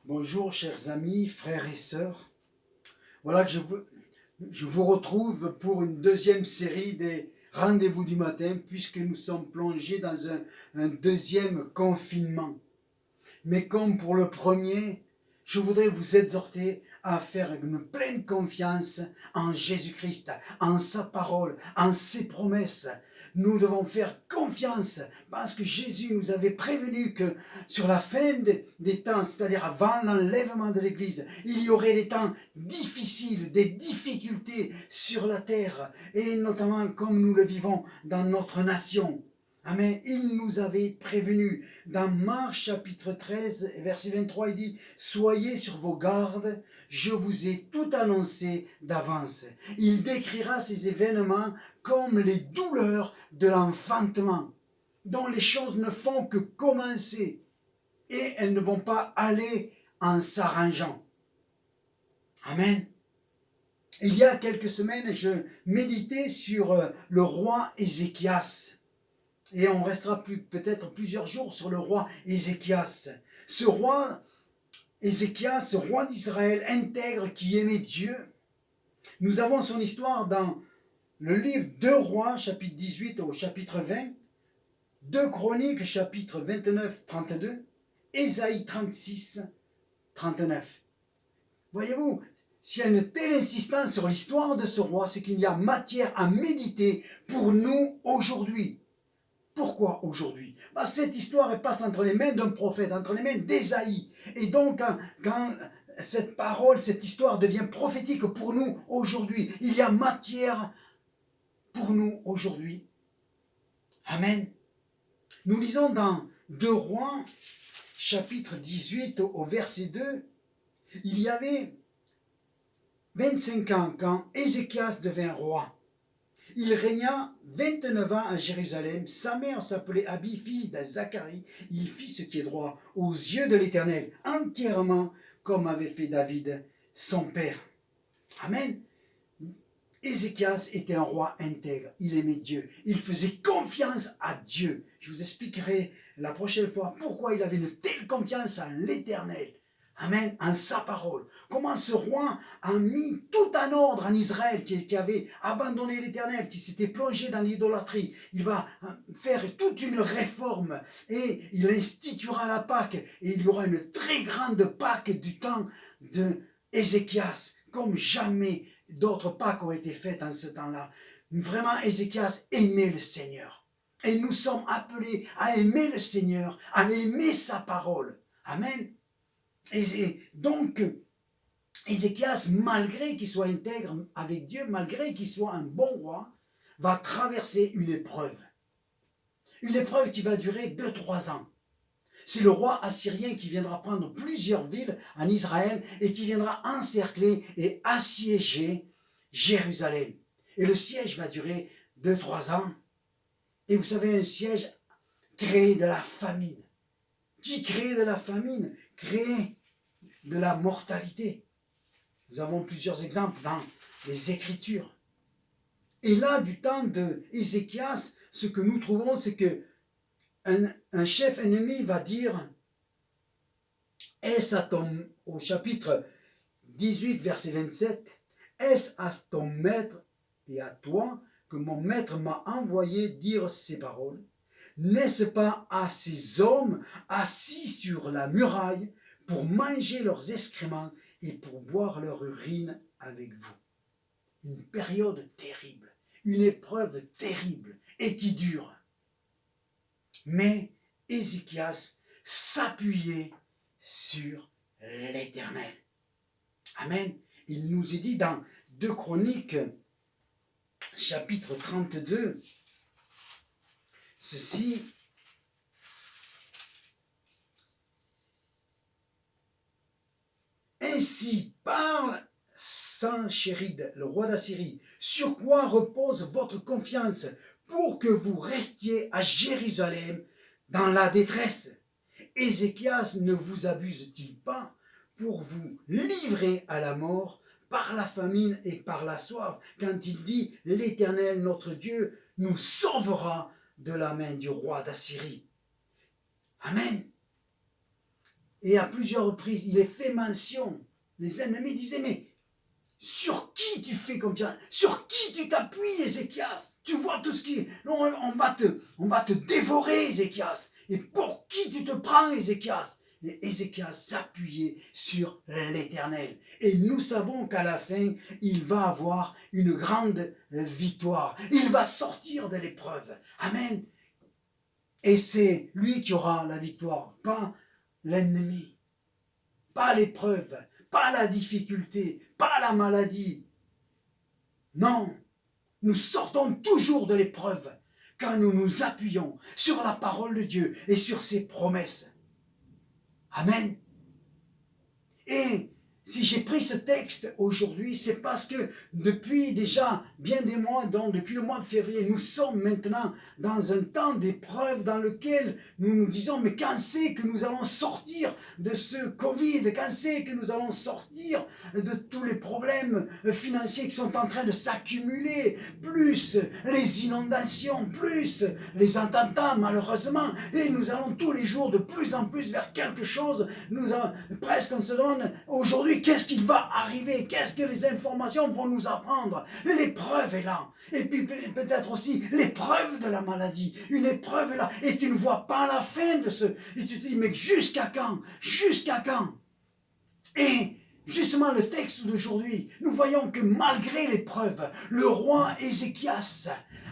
Bonjour chers amis, frères et sœurs. Voilà que je vous retrouve pour une deuxième série des rendez-vous du matin puisque nous sommes plongés dans un deuxième confinement. Mais comme pour le premier, je voudrais vous exhorter à faire une pleine confiance en Jésus-Christ, en sa parole, en ses promesses. Nous devons faire confiance parce que Jésus nous avait prévenu que sur la fin des temps, c'est-à-dire avant l'enlèvement de l'Église, il y aurait des temps difficiles, des difficultés sur la terre, et notamment comme nous le vivons dans notre nation. Amen. Il nous avait prévenu. Dans Marc chapitre 13, verset 23, il dit « Soyez sur vos gardes, je vous ai tout annoncé d'avance. » Il décrira ces événements comme les douleurs de l'enfantement, dont les choses ne font que commencer et elles ne vont pas aller en s'arrangeant. Amen. Il y a quelques semaines, je méditais sur le roi Ézéchias. Et on restera peut-être plusieurs jours sur le roi Ézéchias. Ce roi Ézéchias, ce roi d'Israël intègre qui aimait Dieu. Nous avons son histoire dans le livre 2 Rois, chapitre 18 au chapitre 20, 2 Chroniques, chapitre 29-32, Ésaïe 36-39. Voyez-vous, s'il y a une telle insistance sur l'histoire de ce roi, c'est qu'il y a matière à méditer pour nous aujourd'hui. Pourquoi aujourd'hui? Cette histoire passe entre les mains d'un prophète, entre les mains d'Ésaïe. Et donc, quand cette parole, cette histoire devient prophétique pour nous aujourd'hui, il y a matière pour nous aujourd'hui. Amen. Nous lisons dans 2 Rois, chapitre 18, au verset 2, il y avait 25 ans quand Ézéchias devint roi. Il régna 29 ans à Jérusalem. Sa mère s'appelait Abi, fille de Zacharie. Il fit ce qui est droit aux yeux de l'Éternel, entièrement comme avait fait David, son père. Amen. Ézéchias était un roi intègre. Il aimait Dieu. Il faisait confiance à Dieu. Je vous expliquerai la prochaine fois pourquoi il avait une telle confiance en l'Éternel. Amen, en sa parole. Comment ce roi a mis tout en ordre en Israël, qui avait abandonné l'Éternel, qui s'était plongé dans l'idolâtrie. Il va faire toute une réforme et il instituera la Pâque. Et il y aura une très grande Pâque du temps de Ézéchias, comme jamais d'autres Pâques ont été faites en ce temps-là. Vraiment, Ézéchias aimait le Seigneur. Et nous sommes appelés à aimer le Seigneur, à aimer sa parole. Amen. Et donc, Ézéchias, malgré qu'il soit intègre avec Dieu, malgré qu'il soit un bon roi, va traverser une épreuve. Une épreuve qui va durer 2-3 ans. C'est le roi assyrien qui viendra prendre plusieurs villes en Israël et qui viendra encercler et assiéger Jérusalem. Et le siège va durer 2-3 ans. Et vous savez, un siège crée de la famine. Qui crée de la famine? Crée de la mortalité. Nous avons plusieurs exemples dans les Écritures. Et là, du temps de Ézéchias, ce que nous trouvons, c'est que un chef ennemi va dire, au chapitre 18, verset 27, « Est-ce à ton maître et à toi que mon maître m'a envoyé dire ces paroles? N'est-ce pas à ces hommes assis sur la muraille pour manger leurs excréments et pour boire leur urine avec vous? » Une période terrible, une épreuve terrible et qui dure. Mais Ézéchias s'appuyait sur l'Éternel. Amen. Il nous est dit dans 2 Chroniques, chapitre 32, ceci: « Ainsi parle Sanchérib, le roi d'Assyrie, sur quoi repose votre confiance pour que vous restiez à Jérusalem dans la détresse? Ézéchias ne vous abuse-t-il pas pour vous livrer à la mort par la famine et par la soif, quand il dit, l'Éternel notre Dieu nous sauvera de la main du roi d'Assyrie? » Amen. Et à plusieurs reprises, il est fait mention. Les ennemis disaient, mais sur qui tu fais confiance? Sur qui tu t'appuies, Ézéchias? Tu vois tout ce qui... Non, on va te dévorer, Ézéchias. Et pour qui tu te prends, Ézéchias? Et Ézéchias s'appuyait sur l'Éternel. Et nous savons qu'à la fin, il va avoir une grande victoire. Il va sortir de l'épreuve. Amen. Et c'est lui qui aura la victoire, pas l'ennemi, pas l'épreuve, pas la difficulté, pas la maladie. Non, nous sortons toujours de l'épreuve quand nous nous appuyons sur la parole de Dieu et sur ses promesses. Amen. Et si j'ai pris ce texte aujourd'hui, c'est parce que depuis déjà bien des mois, donc depuis le mois de février, nous sommes maintenant dans un temps d'épreuve dans lequel nous nous disons, mais quand c'est que nous allons sortir de ce Covid, quand c'est que nous allons sortir de tous les problèmes financiers qui sont en train de s'accumuler, plus les inondations, plus les attentats malheureusement, et nous allons tous les jours de plus en plus vers quelque chose, presque on se donne aujourd'hui, qu'est-ce qui va arriver? Qu'est-ce que les informations vont nous apprendre? L'épreuve est là. Et puis peut-être aussi l'épreuve de la maladie. Une épreuve est là. Et tu ne vois pas la fin de ce... Et tu te dis, mais jusqu'à quand? Jusqu'à quand? Et justement, le texte d'aujourd'hui, nous voyons que malgré l'épreuve, le roi Ézéchias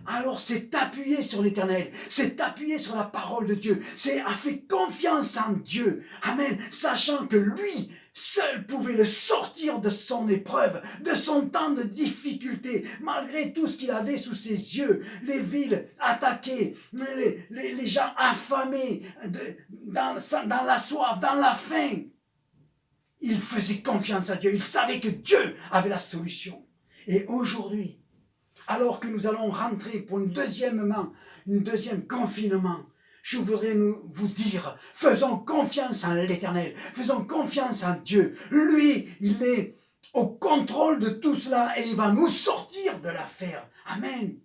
alors s'est appuyé sur l'Éternel, s'est appuyé sur la parole de Dieu, a fait confiance en Dieu. Amen. Sachant que lui seul pouvait le sortir de son épreuve, de son temps de difficulté, malgré tout ce qu'il avait sous ses yeux, les villes attaquées, les gens affamés, dans la soif, dans la faim. Il faisait confiance à Dieu, il savait que Dieu avait la solution. Et aujourd'hui, alors que nous allons rentrer pour un deuxième confinement, je voudrais vous dire, faisons confiance en l'Éternel, faisons confiance en Dieu. Lui, il est au contrôle de tout cela et il va nous sortir de l'affaire. Amen.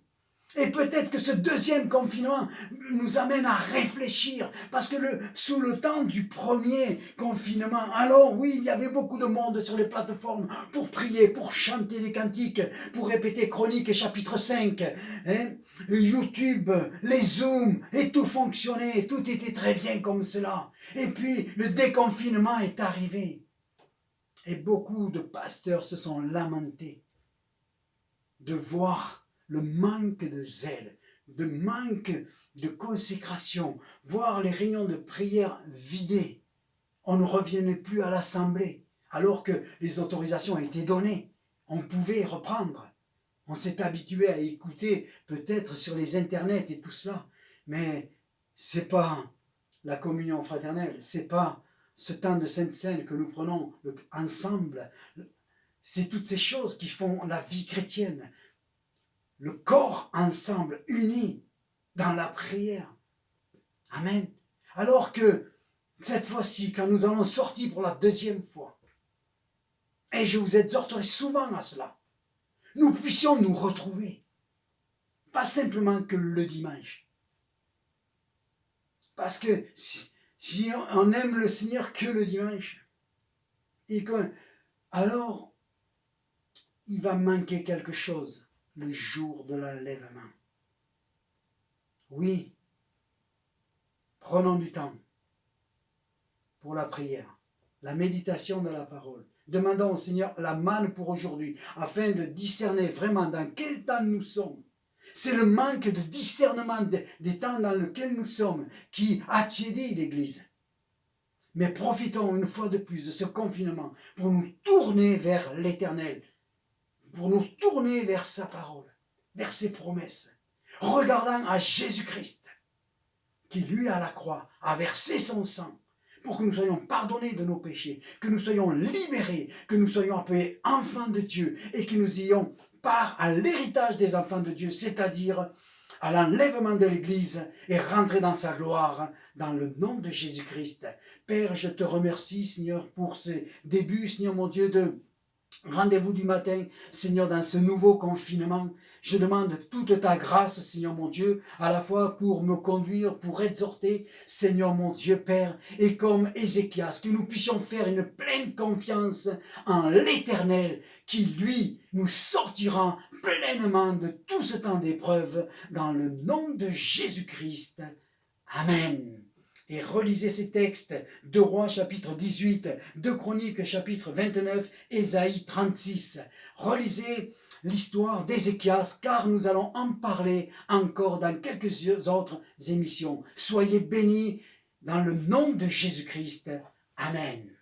Et peut-être que ce deuxième confinement nous amène à réfléchir, parce que sous le temps du premier confinement, alors oui, il y avait beaucoup de monde sur les plateformes pour prier, pour chanter des cantiques, pour répéter Chroniques et chapitre 5, hein, YouTube, les Zooms, et tout fonctionnait, tout était très bien comme cela. Et puis le déconfinement est arrivé, et beaucoup de pasteurs se sont lamentés de voir le manque de zèle, de manque de consécration, voir les réunions de prière vidées. On ne revenait plus à l'assemblée, alors que les autorisations ont été données. On pouvait reprendre. On s'est habitué à écouter peut-être sur les internets et tout cela, mais c'est pas la communion fraternelle, c'est pas ce temps de Sainte Seine que nous prenons ensemble. C'est toutes ces choses qui font la vie chrétienne. Le corps ensemble, unis dans la prière. Amen. Alors que cette fois-ci, quand nous allons sortir pour la deuxième fois, et je vous exhorterai souvent à cela, nous puissions nous retrouver. Pas simplement que le dimanche. Parce que si on aime le Seigneur que le dimanche, alors il va manquer quelque chose le jour de l'enlèvement. Oui, prenons du temps pour la prière, la méditation de la parole. Demandons au Seigneur la manne pour aujourd'hui, afin de discerner vraiment dans quel temps nous sommes. C'est le manque de discernement des temps dans lesquels nous sommes qui attiédit l'Église. Mais profitons une fois de plus de ce confinement pour nous tourner vers l'Éternel, pour nous tourner vers sa parole, vers ses promesses, regardant à Jésus-Christ, qui lui à la croix a versé son sang, pour que nous soyons pardonnés de nos péchés, que nous soyons libérés, que nous soyons appelés enfants de Dieu, et que nous ayons part à l'héritage des enfants de Dieu, c'est-à-dire à l'enlèvement de l'Église et rentrer dans sa gloire, dans le nom de Jésus-Christ. Père, je te remercie, Seigneur, pour ce début, Seigneur mon Dieu, Rendez-vous du matin, Seigneur, dans ce nouveau confinement. Je demande toute ta grâce, Seigneur mon Dieu, à la fois pour me conduire, pour exhorter, Seigneur mon Dieu, Père, et comme Ézéchias, que nous puissions faire une pleine confiance en l'Éternel, qui, lui, nous sortira pleinement de tout ce temps d'épreuve, dans le nom de Jésus-Christ. Amen. Et relisez ces textes, 2 Rois chapitre 18, 2 Chroniques chapitre 29, Ésaïe 36. Relisez l'histoire d'Ézéchias, car nous allons en parler encore dans quelques autres émissions. Soyez bénis dans le nom de Jésus-Christ. Amen.